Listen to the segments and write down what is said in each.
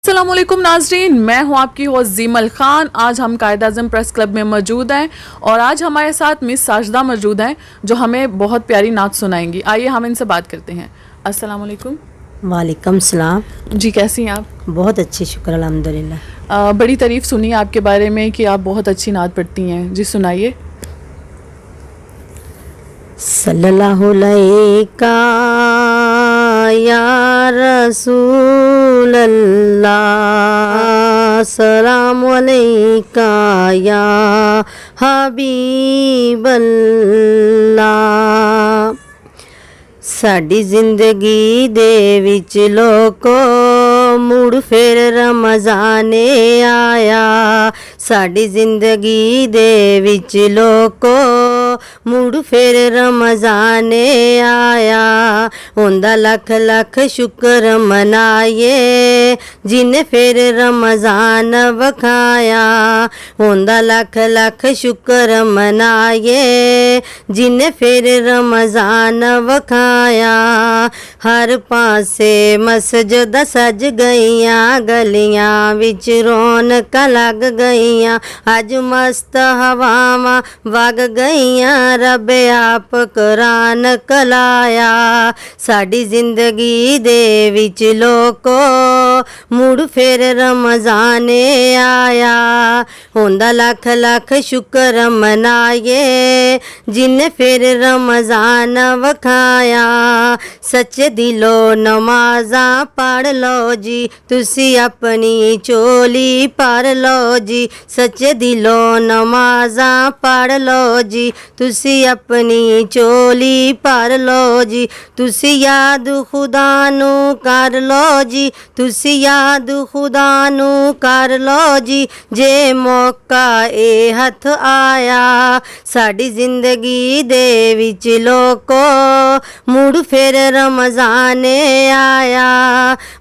अस्सलामुअलैकुम नाजरीन, मैं हूं आपकी होस्ट जीमल खान। आज हम कायद-ए-आज़म प्रेस क्लब में मौजूद हैं और आज हमारे साथ मिस साजिदा मौजूद हैं जो हमें बहुत प्यारी नात सुनाएंगी। आइए हम इनसे बात करते हैं। अस्सलामुअलैकुम। वालेकुम सलाम। जी, कैसी हैं आप? बहुत अच्छी, शुक्र अल्हम्दुलिल्लाह। बड़ी तारीफ़ सुनी आपके बारे में कि आप बहुत अच्छी नात पढ़ती हैं। जी सुनाइए। सल्लल्लाहु अलैका या रसूल अल्लाह, सलाम अलैका या हबीब अल्लाह। साडी जिंदगी दे विच लोको मुड़ फिर रमज़ाने आया। साडी जिंदगी दे विच लोको मुड़ फिर रमज़ाने आया। उंदा लख लख शुक्र मनाइए जिन्हें फिर रमज़ान वखाया। उंदा लख लख शुक्र मनाइए जिन्हें फिर रमज़ान वखाया। हर पासे मस्जिद सज गईयां, गलियां विच रौनकां लग गईयां। अज मस्त हवावां वग गईयां, रब आप कुरान कलाया। साडी जिंदगी दे विच लोको मुड़ फिर रमज़ाने आया। हुंदा लख लख शुक्र मनाइए जिन्हें फिर रमज़ान वखाया। सच्चे दिलो नमाज़ां पढ़ लो जी, तुसी अपनी चोली भर लो जी। सच्चे दिलो नमाज़ां पढ़ लो जी, तुसी अपनी चोली भर लो जी। तुसी याद खुदा नू कर लो जी, तुसी याद खुदा नू कर लो जी। जे मौका ए हथ आया, साडी जिंदगी दे विच लोको मुड़ फिर रमज़ाने आया।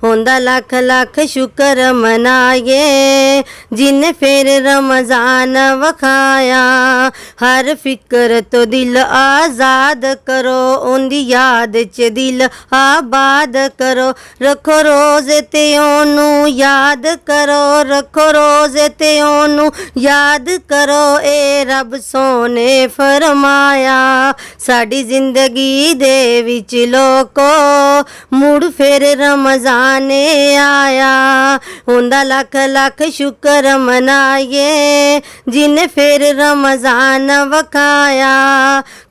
हुंदा लख लख शुक्र मनाइए जिन्हें फिर रमज़ान वखाया। हर फिक्र तो दिल आज़ाद करो, उंदी याद च दिल आबाद करो। रखो रोज़ ते ओनू याद करो, रखो रोज़ ते ओनू याद करो। ए रब सोने फरमाया, साडी जिंदगी दे विच लोको मुड़ फिर रमज़ाने आया। हुंदा लख लख शुक्र मनाइए जिन्हें फिर रमज़ान वखाया।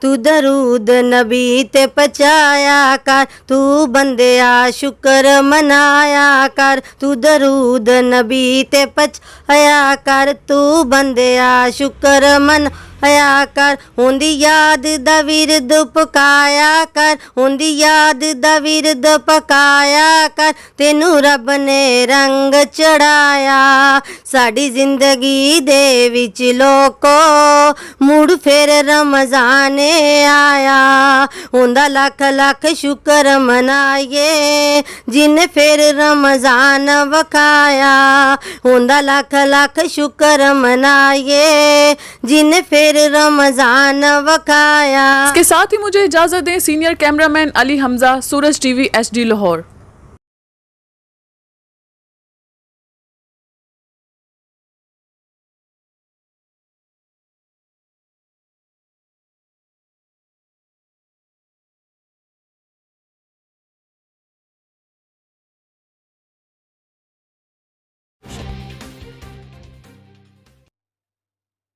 तू दरूद नबी ते पचाया कर, तू बंदिया शुक्र मनाया कर। तू दरूद नबी ते पचाया कर, तू बंदिया शुक्र मनाया कर। उंदी याद दा विरद पकाया कर, उंदी याद दा विरद पकाया कर। तेनू रब ने रंग चढ़ाया। साडी जिंदगी दे विच लोको मुड़ फिर रमज़ाने आया। उंदा लख लख शुक्र मनाइए जिन्हें फिर रमज़ान वखाया। उंदा लख लख शुक्र मनाइए जिन्हें फिर रमज़ान वखाया। इसके साथ ही मुझे इजाज़त दें। सीनियर कैमरामैन अली हमजा, सूरज टीवी HD लाहौर।